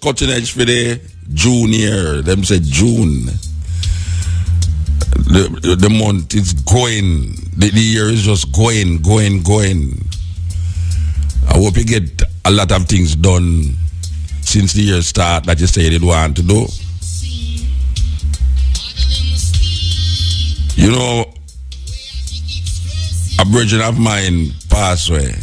just cutting edge for the June year. Them say June. The month is going. The year is just going. I hope you get a lot of things done since the year start that you said you want to do. You know, a virgin of mine passed away.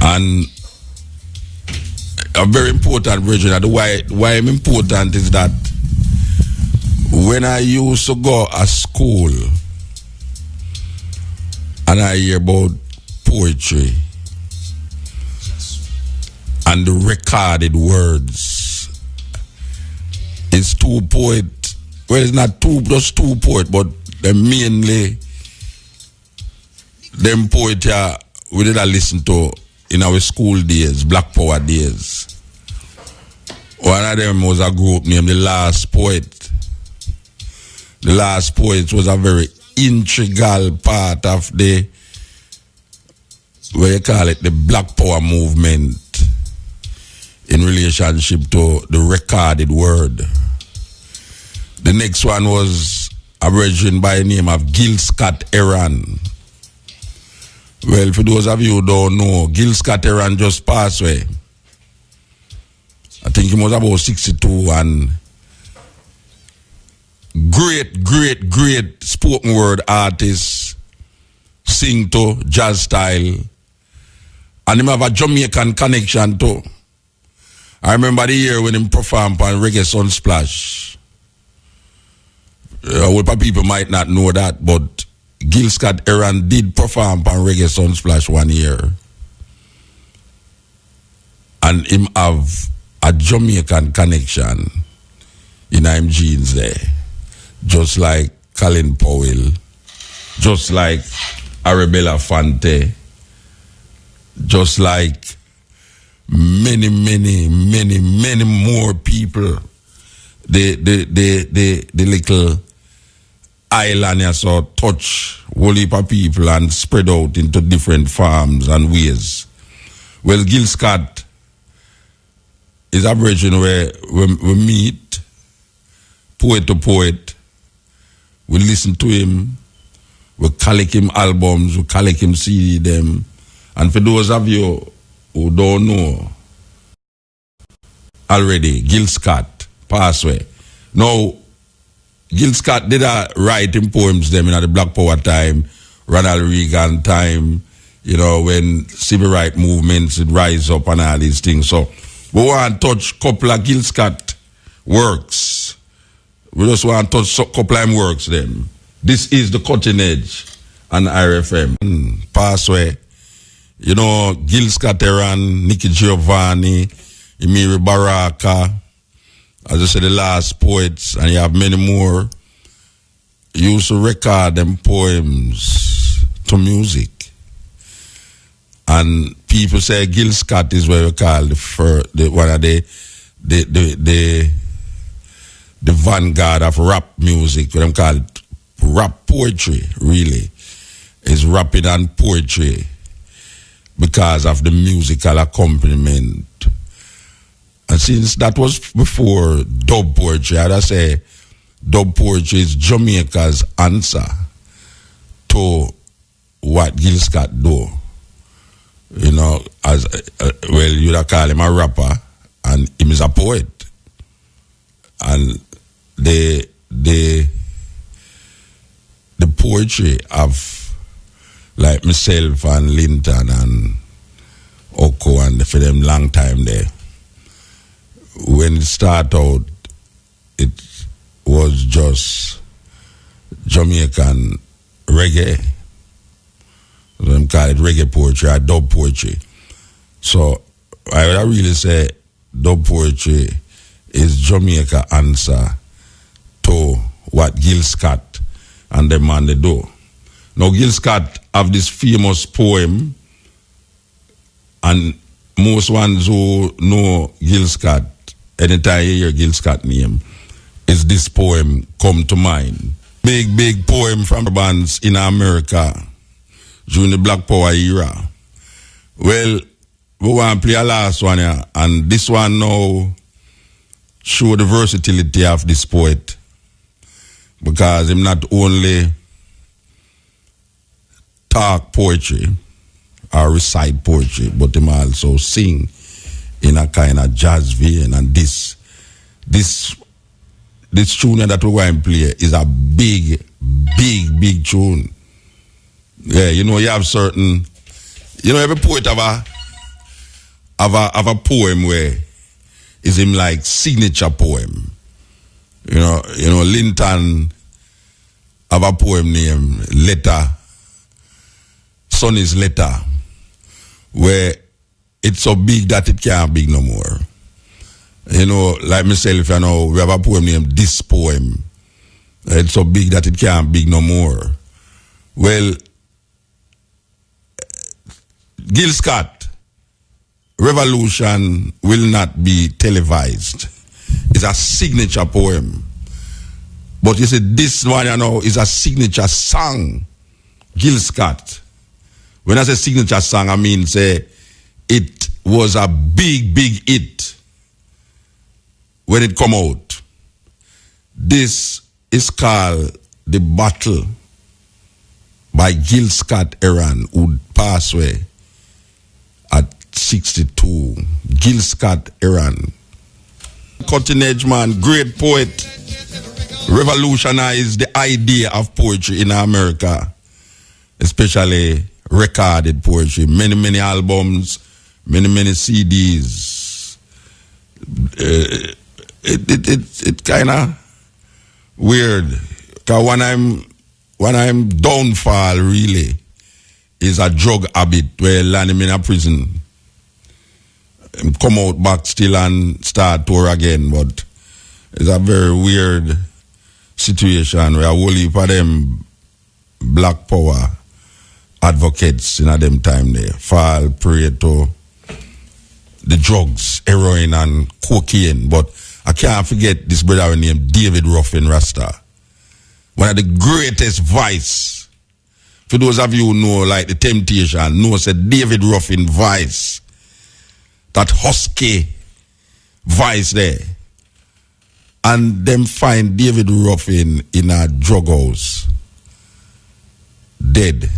And a very important virgin. And why I'm important is that when I used to go to school and I hear about poetry and the recorded words, it's two poets. Well, it's not just two poets, but they're mainly them poets we did listen to in our school days, Black Power days. One of them was a group named The Last Poet. The Last Poet was a very integral part of the, what you call it, the Black Power movement in relationship to the recorded word. The next one was a virgin by the name of Gil Scott-Heron. Well, for those of you who don't know, Gil Scott-Heron just passed away. I think he was about 62 and great spoken word artist, sing to jazz style, and him have a Jamaican connection too. I remember the year when him performed on Reggae Sunsplash. Well, people might not know that, but Gil Scott-Heron did perform on Reggae Sunsplash one year. And him have a Jamaican connection in him genes there. Just like Colin Powell, just like Arabella Fante, just like many more people. The little island has so touch whole heap of people and spread out into different farms and ways. Well, Gil Scott is a virgin where we meet poet to poet. We listen to him, we collect him albums, we collect him CD them. And for those of you who don't know already, Gil Scott passed away. Now, Gil Scott did write him poems them in the Black Power time, Ronald Reagan time, you know, when civil rights movements would rise up and all these things. So we want to touch a couple of Gil Scott works. We just want to touch a couple of works them. This is the Cutting Edge on RFM. Pass away. You know, Gil Scott-Heron, Nicky Giovanni, Emiri Baraka, as I said, The Last Poets, and you have many more. Used to record them poems to music. And people say Gil Scott is what we call one of the vanguard of rap music, what them call it rap poetry, really. Is rapping and poetry because of the musical accompaniment. And since that was before dub poetry, I'd say dub poetry is Jamaica's answer to what Gil Scott do. You know, as well, you'd call him a rapper, and him is a poet. And the poetry of like myself and Linton and Oko and for them long time there. When it started out, it was just Jamaican reggae. Them call it reggae poetry or dub poetry. So I really say dub poetry is Jamaica answer to what Gil Scott and them man they do. Now Gil Scott have this famous poem, and most ones who know Gil Scott, anytime you hear Gil Scott name, is this poem come to mind. Big poem from bands in America during the Black Power era. Well, we want to play a last one here. And this one now show the versatility of this poet. Because him not only talk poetry or recite poetry, but him also sing in a kind of jazz vein. And this tune that we're going to play is a big tune. Yeah, you know, you have certain, you know, every poet have a poem where is him like signature poem. You know, Linton have a poem named Letter, Sonny's Letter, where it's so big that it can't be no more. You know, like myself, you know, we have a poem named This Poem. It's so big that it can't be no more. Well, Gil Scott, Revolution will not be televised. It's a signature poem. But you see, this one, you know, is a signature song. Gil Scott. When I say signature song, I mean, say, it was a big hit when it come out. This is called The Battle by Gil Scott-Heron, who passed away at 62. Gil Scott-Heron. Cutting edge man, great poet, revolutionized the idea of poetry in America, especially recorded poetry. Many albums, many CDs. It kind of weird. Cause when I'm downfall really is a drug habit where land him in a prison. Come out back still and start tour again, but it's a very weird situation where a whole heap of them black power advocates in a them time they fall prey to the drugs, heroin and cocaine. But I can't forget this brother named David Ruffin Rasta. One of the greatest voice. For those of you who know like the Temptation, know said David Ruffin voice. That husky voice there. And them find David Ruffin in a drug house. Dead.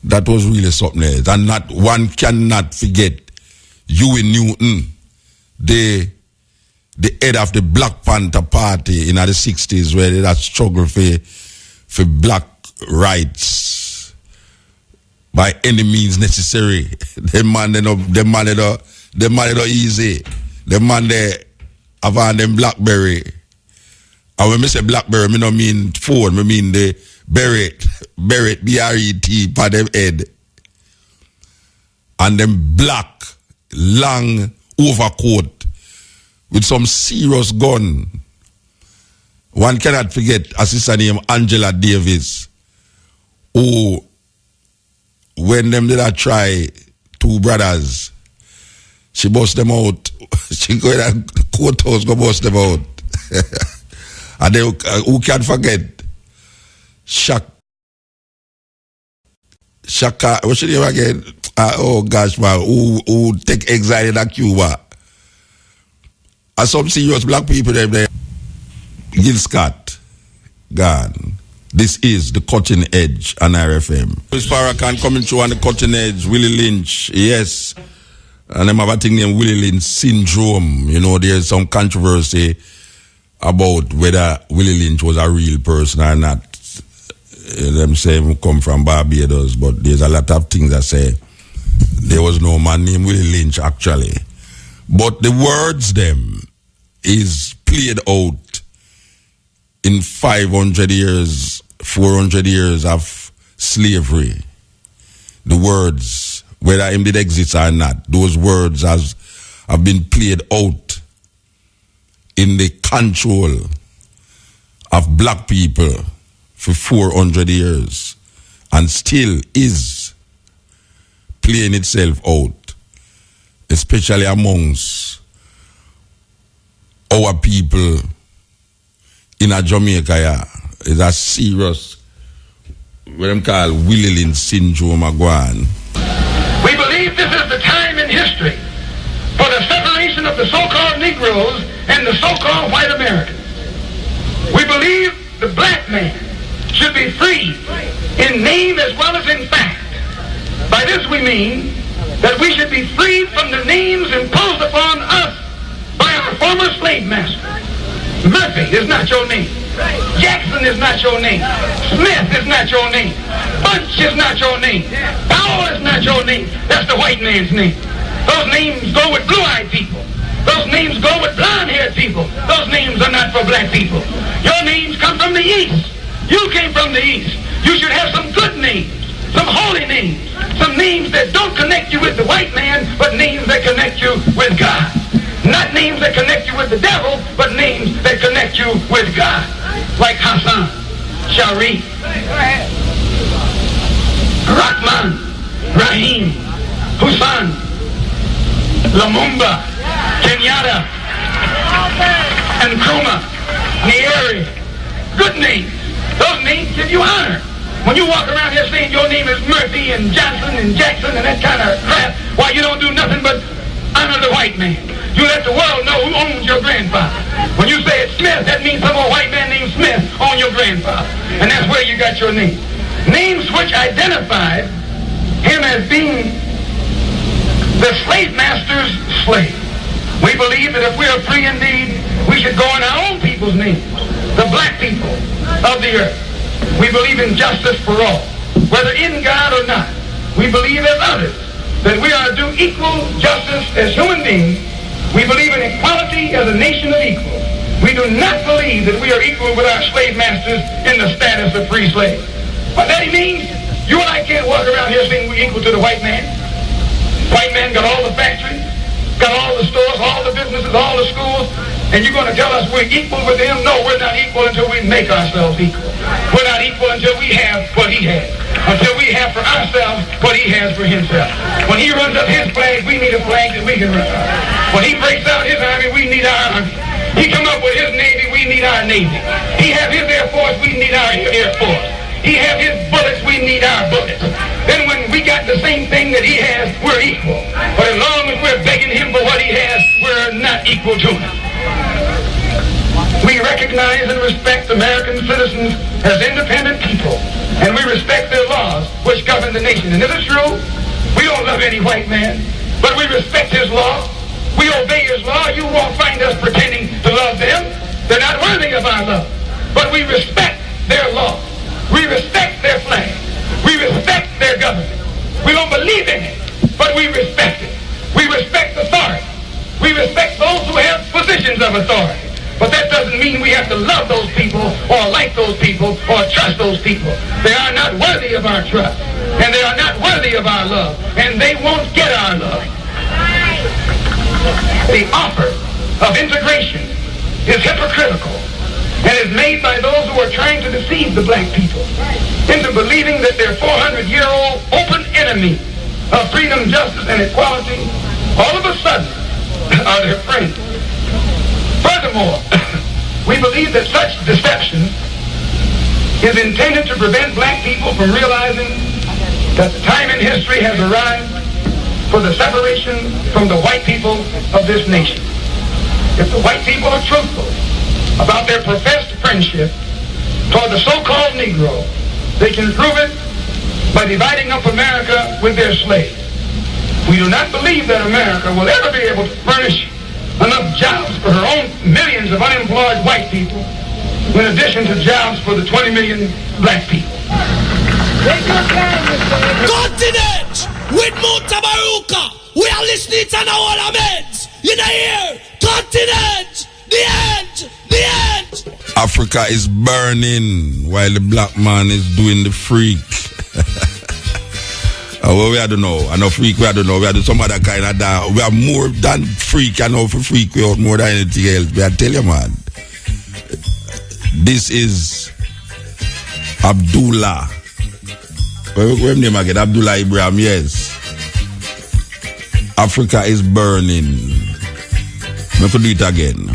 That was really something else. And not one cannot forget Huey Newton, the head of the Black Panther Party in the 60s, where they had struggled for black rights by any means necessary. Them man they no easy. Them man they have on them BlackBerry. And when I say BlackBerry, I don't mean phone, I mean the Beret, B-R-E-T, by them head. And them black, long overcoat with some serious gun. One cannot forget a sister named Angela Davis, who, when them did I try two brothers, she bust them out. She go in a courthouse, go bust them out. And they, who can forget? Shaka, what's your name again? Oh gosh, man, who take exile in Cuba? And some serious black people there. Gil Scott, God. This is the Cutting Edge on RFM. Chris Farrakhan coming through on the Cutting Edge. Willie Lynch, yes. And I'm have a thing named Willie Lynch syndrome. You know, there's some controversy about whether Willie Lynch was a real person or not. Them say he come from Barbados, but there's a lot of things that say there was no man named Willie Lynch actually. But the words them is played out in 500 years, 400 years of slavery. The words, whether him did exist or not, those words have been played out in the control of black people for 400 years and still is playing itself out, especially amongst our people in a Jamaica. Yeah, it's a serious, what them call Willie Lynch syndrome. We believe believe this is the time in history for the separation of the so-called Negroes and the so-called white Americans. We believe the black man should be free in name as well as in fact. By this we mean that we should be freed from the names imposed upon us by our former slave masters. Murphy is not your name. Jackson is not your name. Smith is not your name. Bunch is not your name. Powell is not your name. That's the white man's name. Those names go with blue-eyed people. Those names go with blonde-haired people. Those names are not for black people. Your names come from the East. You came from the East. You should have some good names, some holy names, some names that don't connect you with the white man, but names that connect you with God. Not names that connect you with the devil, but names that connect you with God. Like Hassan, Sharif, Rahman, Rahim, Hussein, Lumumba, Kenyatta, and Nkrumah, Nyeri. Good names. Those names give you honor. When you walk around here saying your name is Murphy and Johnson and Jackson and that kind of crap, why you don't do nothing but honor the white man. You let the world know who owns your grandfather. When you say it's Smith, that means some old white man named Smith owned your grandfather. And that's where you got your name. Names which identified him as being the slave master's slave. We believe that if we are free indeed, we should go in our own people's names, the black people of the earth. We believe in justice for all, whether in God or not. We believe as others that we are due equal justice as human beings. We believe in equality as a nation of equals. We do not believe that we are equal with our slave masters in the status of free slaves. But that means you and I can't walk around here saying we're equal to the white man. White man got all the factories, got all the stores, all the businesses, all the schools, and you're going to tell us we're equal with them? No, we're not equal until we make ourselves equal. We're not equal until we have what he has. Until we have for ourselves what he has for himself. When he runs up his flag, we need a flag that we can run up. When he breaks out his army, we need our army. He come up with his navy, we need our navy. He have his air force, we need our air force. He have his bullets, we need our bullets. Then when we got the same thing that he has, we're equal. But as long as we're begging him for what he has, we're not equal to him. We recognize and respect American citizens as independent people, and we respect their laws which govern the nation. And if it's true, we don't love any white man, but we respect his law. We obey his law. You won't find us pretending to love them. They're not worthy of our love. But we respect their law. We respect their flag. We respect their government. We don't believe in it, but we respect it. We respect authority. We respect those who have positions of authority. But that doesn't mean we have to love those people or like those people or trust those people. They are not worthy of our trust. And they are not worthy of our love. And they won't get our love. The offer of integration is hypocritical and is made by those who are trying to deceive the black people into believing that their 400-year-old open enemy of freedom, justice, and equality all of a sudden are their friends. Furthermore, we believe that such deception is intended to prevent black people from realizing that the time in history has arrived for the separation from the white people of this nation. If the white people are truthful about their professed friendship toward the so-called Negro, they can prove it by dividing up America with their slaves. We do not believe that America will ever be able to furnish enough jobs for her own millions of unemployed white people, in addition to jobs for the 20 million black people. Continent with Mutabaruka. We are listening to our laments. You know here, continent, the end, the end. Africa is burning while the black man is doing the freak. Well, we don't know. I know freak, we don't know. We do some other kind of that. We are more than freak. I know for freak, we are more than anything else. But I tell you, man, this is Abdullah. What's name again? Abdullah Ibrahim, yes. Africa is burning. Let me do it again.